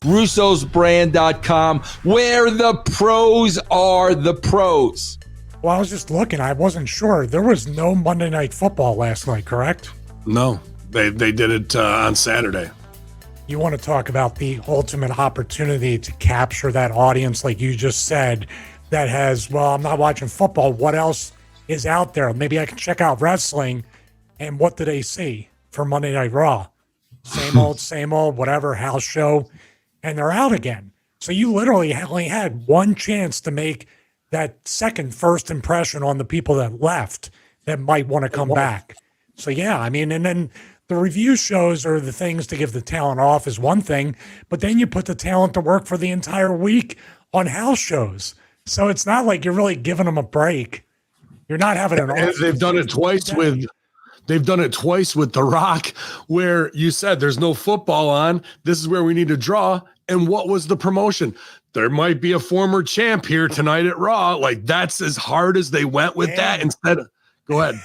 russosbrand.com, where the pros are the pros. Well, I was just looking. I wasn't sure. There was no Monday Night Football last night, correct? No, they did it on Saturday. You want to talk about the ultimate opportunity to capture that audience, like you just said, that has, well, I'm not watching football. What else is out there? Maybe I can check out wrestling. And what do they see for Monday Night Raw? Same old, whatever, house show. And they're out again. So you literally only had one chance to make that first impression on the people that left that might want to come back. So, yeah, I mean, and then the review shows or the things to give the talent off is one thing, but then you put the talent to work for the entire week on house shows. So it's not like you're really giving them a break. You're not having an off. They've done it twice with The Rock, where you said there's no football on. This is where we need to draw. And what was the promotion? There might be a former champ here tonight at Raw. Like, that's as hard as they went with that instead of, go ahead.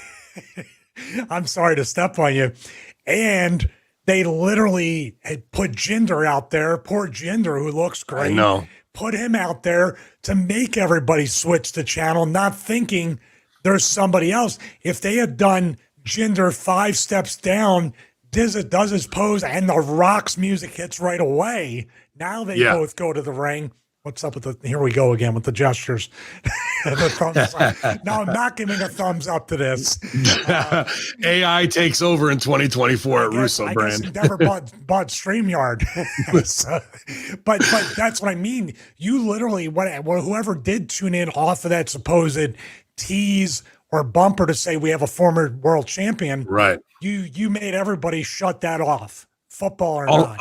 I'm sorry to step on you. And they literally had put Jinder out there, poor Jinder, who looks great. I know. Put him out there to make everybody switch the channel, not thinking there's somebody else. If they had done Jinder 5 steps does his pose, and The Rock's music hits right away. Now they both go to the ring. What's up with here we go again with the gestures. The thumbs up. No, I'm not giving a thumbs up to this. AI takes over in 2024 at Russo brand. I never bought StreamYard. but that's what I mean. You literally, whoever did tune in off of that supposed tease or bumper to say we have a former world champion, right? You made everybody shut that off. Football or not.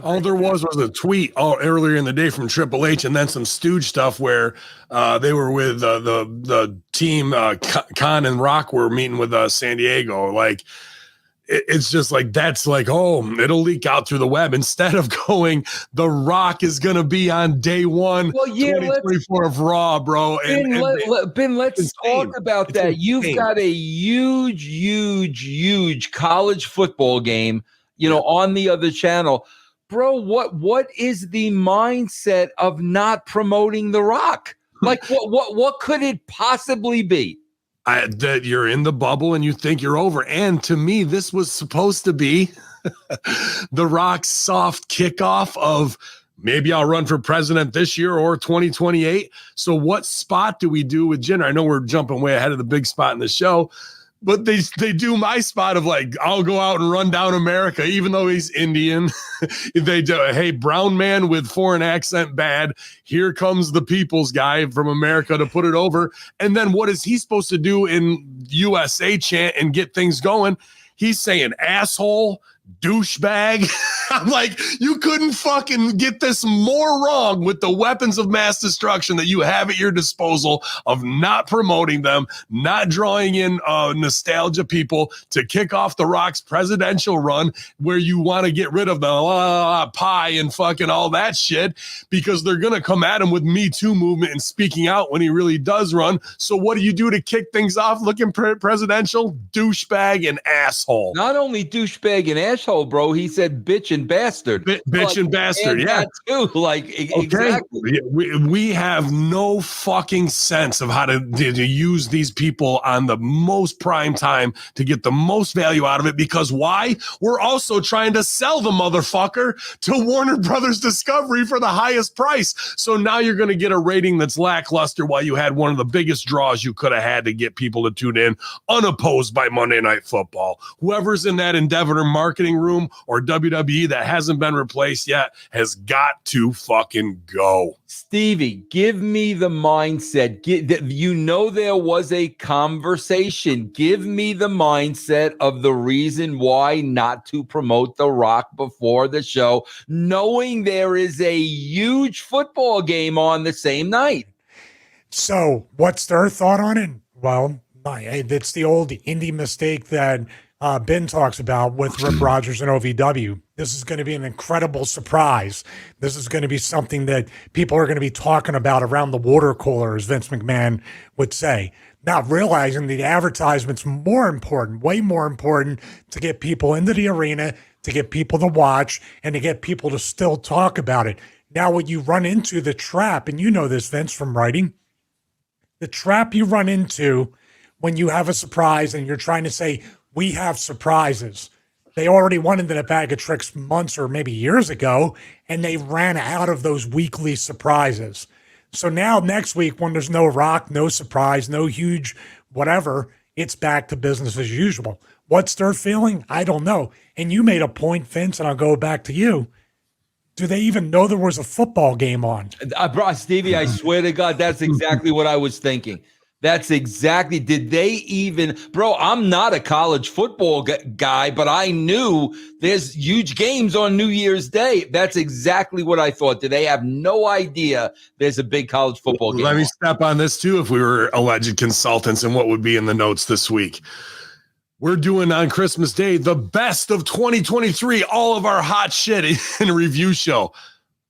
All there was a tweet earlier in the day from Triple H, and then some stooge stuff where they were with the team. Khan and Rock were meeting with San Diego. Like, it's just like, that's like, oh, it'll leak out through the web, instead of going, The Rock is going to be on day one, 2024 of Raw, bro. Ben, let's talk about that. You've got a huge college football game, on the other channel. Bro, what is the mindset of not promoting The Rock? Like, what could it possibly be? That you're in the bubble and you think you're over. And to me, this was supposed to be The Rock's soft kickoff of, maybe I'll run for president this year or 2028. So what spot do we do with Jinder? I know we're jumping way ahead of the big spot in the show, but they do my spot of like, I'll go out and run down America, even though he's Indian. They do, hey, brown man with foreign accent bad. Here comes the people's guy from America to put it over. And then what is he supposed to do in USA chant and get things going? He's saying asshole, douchebag. I'm like, you couldn't fucking get this more wrong with the weapons of mass destruction that you have at your disposal of not promoting them, not drawing in nostalgia people to kick off The Rock's presidential run, where you want to get rid of the pie and fucking all that shit, because they're going to come at him with Me Too movement and speaking out when he really does run. So what do you do to kick things off looking presidential? Douchebag and asshole. Not only douchebag and asshole, bro, he said bitch and bastard. Bitch and bastard, and yeah. Too. Like, exactly. We have no fucking sense of how to use these people on the most prime time to get the most value out of it, because why? We're also trying to sell the motherfucker to Warner Brothers Discovery for the highest price. So now you're going to get a rating that's lackluster, while you had one of the biggest draws you could have had to get people to tune in, unopposed by Monday Night Football. Whoever's in that Endeavor marketing room or WWE that hasn't been replaced yet has got to fucking go. Stevie, give me the mindset. There was a conversation. Give me the mindset of the reason why not to promote The Rock before the show, knowing there is a huge football game on the same night. So what's their thought on it? Well, it's the old indie mistake that Ben talks about with Rip Rogers and OVW. This is going to be an incredible surprise. This is going to be something that people are going to be talking about around the water cooler, as Vince McMahon would say, not realizing the advertisement's more important, way more important, to get people into the arena, to get people to watch and to get people to still talk about it. Now, when you run into the trap, and you know this, Vince, from writing, the trap you run into when you have a surprise and you're trying to say, we have surprises. They already went into the bag of tricks months or maybe years ago, and they ran out of those weekly surprises. So now next week, when there's no Rock, no surprise, no huge whatever, it's back to business as usual. What's their feeling? I don't know. And you made a point, Vince, and I'll go back to you. Do they even know there was a football game on? Stevie, I swear to God, that's exactly what I was thinking. That's exactly. Did they even, bro? I'm not a college football guy, but I knew there's huge games on New Year's Day. That's exactly what I thought. Did they have no idea there's a big college football game? Let me step on this too. If we were alleged consultants, and what would be in the notes this week? We're doing on Christmas Day the best of 2023, all of our hot shit in a review show.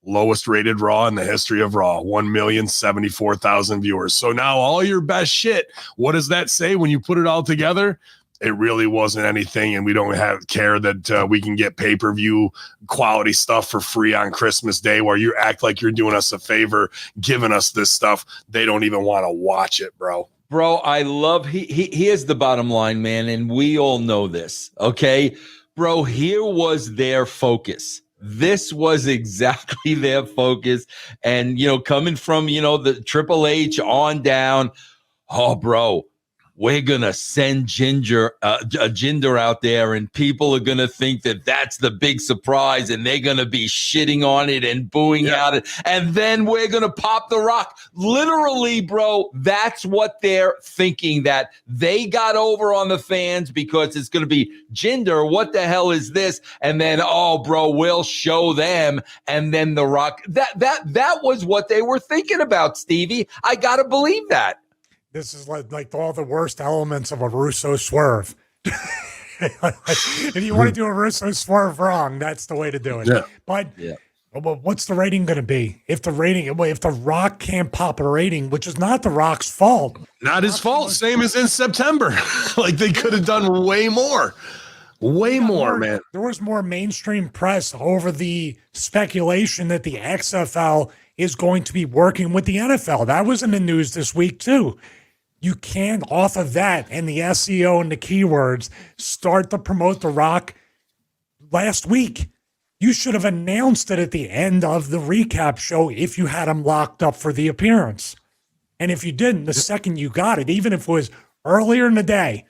Lowest rated Raw in the history of Raw, 1,074,000 viewers. So now all your best shit, what does that say when you put it all together? It really wasn't anything, and we don't care that we can get pay-per-view quality stuff for free on Christmas Day, where you act like you're doing us a favor, giving us this stuff. They don't even want to watch it, bro. Bro, I love here's the bottom line, man, and we all know this, okay? Bro, here was their focus. This was exactly their focus. And, coming from, the Triple H on down, oh, bro, we're going to send Jinder out there, and people are going to think that that's the big surprise, and they're going to be shitting on it and booing at it. And then we're going to pop the Rock. Literally, bro, that's what they're thinking, that they got over on the fans because it's going to be Jinder. What the hell is this? And then, oh, bro, we'll show them. And then the Rock. That was what they were thinking about, Stevie. I got to believe that. This is like all the worst elements of a Russo swerve. If you want to do a Russo swerve wrong, that's the way to do it. Yeah. But what's the rating going to be? If the Rock can't pop a rating, which is not the Rock's fault. Not his fault. Same as in September. Like they could have done way more. Way more, man. There was more mainstream press over the speculation that the XFL is going to be working with the NFL. That was in the news this week, too. You can't, off of that and the SEO and the keywords, start to promote The Rock last week. You should have announced it at the end of the recap show if you had him locked up for the appearance. And if you didn't, the second you got it, even if it was earlier in the day,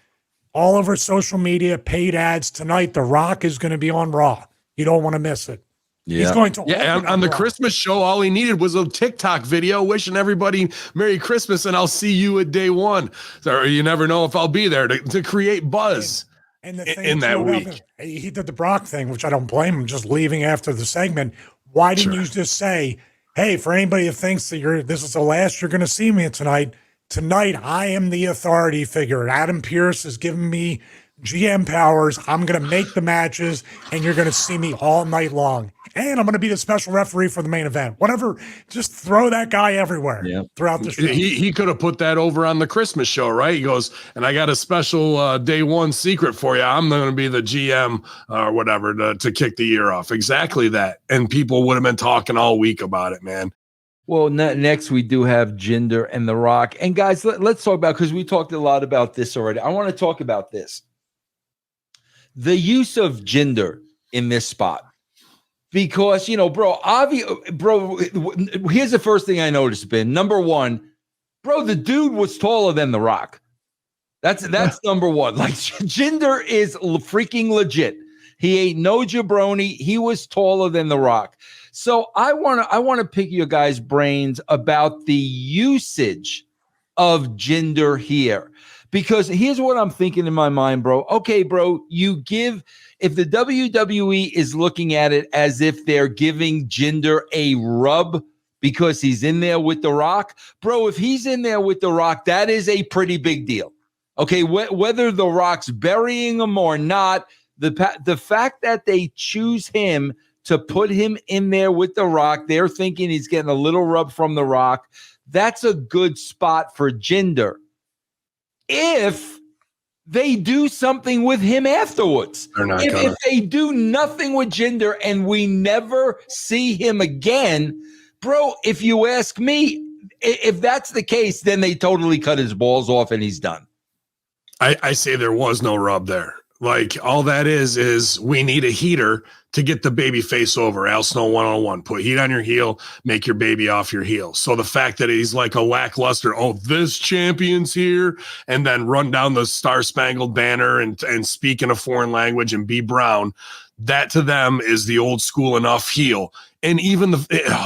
all over social media, paid ads, tonight, The Rock is going to be on Raw. You don't want to miss it. Yeah. He's going to on the Christmas show, all he needed was a TikTok video wishing everybody Merry Christmas and I'll see you at day one. So you never know if I'll be there to create buzz and the thing in that week. He did the Brock thing, which I don't blame him, just leaving after the segment. Why didn't you just say, hey, for anybody who thinks that this is the last you're going to see me tonight, I am the authority figure. Adam Pearce has given me GM powers. I'm going to make the matches, and you're going to see me all night long. And I'm going to be the special referee for the main event. Whatever, just throw that guy everywhere throughout the show. He could have put that over on the Christmas show, right? He goes, and I got a special day one secret for you. I'm going to be the GM or whatever to kick the year off. Exactly that. And people would have been talking all week about it, man. Well, next we do have Jinder and The Rock. And guys, let's talk about, because we talked a lot about this already. I want to talk about this. The use of Jinder in this spot. Because, bro, here's the first thing I noticed, Ben. Number one, bro, the dude was taller than The Rock. That's number one. Like, Jinder is freaking legit. He ain't no jabroni. He was taller than The Rock. So I want to pick your guys' brains about the usage of Jinder here. Because here's what I'm thinking in my mind, bro. Okay, bro, if the WWE is looking at it as if they're giving Jinder a rub because he's in there with The Rock, bro, if he's in there with The Rock, that is a pretty big deal. Okay, whether The Rock's burying him or not, the fact that they choose him to put him in there with The Rock, they're thinking he's getting a little rub from The Rock. That's a good spot for Jinder. If they do something with him afterwards. They're not If they do nothing with Jinder and we never see him again, bro, if you ask me, if that's the case, then they totally cut his balls off and he's done. I say there was no rub there. Like, all that is we need a heater to get the baby face over. Al Snow 101. Put heat on your heel, make your baby off your heel. So the fact that he's like a lackluster, this champion's here, and then run down the Star Spangled Banner and speak in a foreign language and be brown, that to them is the old school enough heel. And even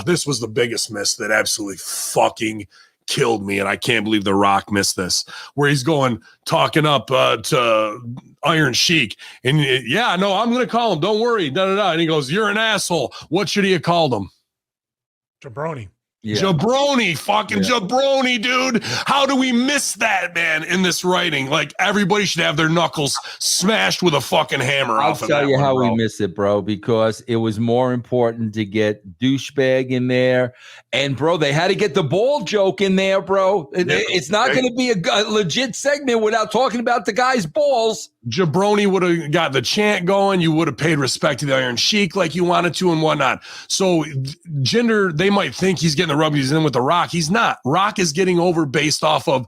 this was the biggest miss that absolutely fucking killed me, and I can't believe The Rock missed this, where he's talking up to Iron Sheik, and I'm gonna call him, don't worry, and he goes, you're an asshole. What should he have called him? Jabroni. Yeah. Jabroni, dude. How do we miss that, man, in this writing? Like, everybody should have their knuckles smashed with a fucking hammer. I'll tell you how we miss it, bro, because it was more important to get douchebag in there. And, bro, they had to get the ball joke in there, bro. It's not going to be a legit segment without talking about the guy's balls. Jabroni would have got the chant going. You would have paid respect to the Iron Sheik like you wanted to and whatnot. So Jinder, they might think he's getting the rub he's in with The Rock. He's not. Rock is getting over based off of,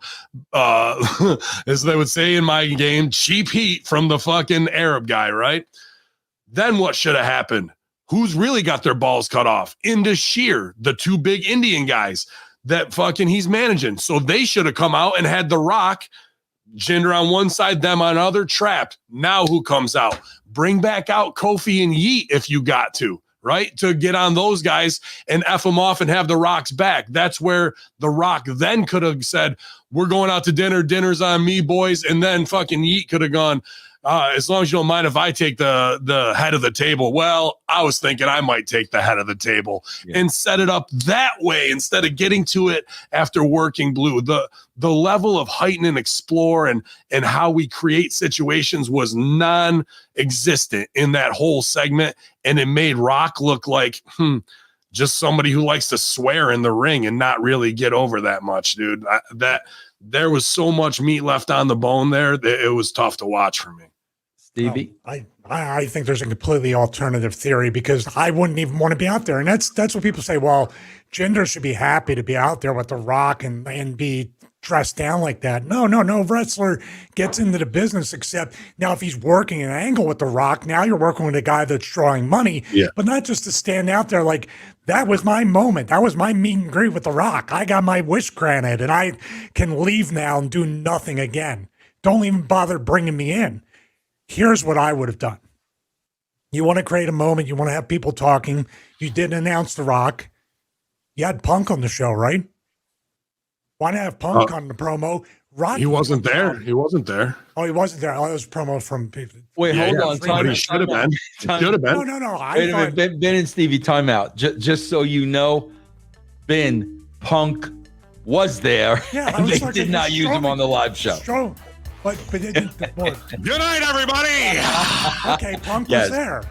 as they would say in my game, cheap heat from the fucking Arab guy, right? Then what should have happened? Who's really got their balls cut off? Into Sheer, the two big Indian guys that fucking he's managing. So they should have come out and had The Rock, Jinder on one side, them on other, trapped. Now who comes out? Bring back out Kofi and Yeet if you got to, right? To get on those guys and F them off and have The Rock's back. That's where The Rock then could have said, we're going out to dinner. Dinner's on me, boys. And then fucking Yeet could have gone, as long as you don't mind if I take the head of the table. Well, I was thinking I might take the head of the table and set it up that way instead of getting to it after working blue. The level of heighten and explore and how we create situations was non-existent in that whole segment. And it made Rock look like, just somebody who likes to swear in the ring and not really get over that much, dude. There was so much meat left on the bone there that it was tough to watch for me. Stevie? I think there's a completely alternative theory because I wouldn't even want to be out there. And that's what people say, well, Jinder should be happy to be out there with The Rock and be dressed down like that. No wrestler gets into the business except now if he's working an angle with The Rock, now you're working with a guy that's drawing money, but not just to stand out there like, that was my moment. That was my meet and greet with The Rock. I got my wish granted and I can leave now and do nothing again. Don't even bother bringing me in. Here's what I would have done. You want to create a moment. You want to have people talking. You didn't announce The Rock. You had Punk on the show, right? Why not have Punk on the promo? Rock. He wasn't there. He wasn't there. Oh, he wasn't there. Oh, it was promo from people. Wait, hold on. He should have been. Should have been. No. Wait a minute. Ben and Stevie, time out. Just so you know, Ben, Punk was there. Yeah, and they did not use him on the live show. But it didn't work. Good night, everybody. Okay, Punk was there.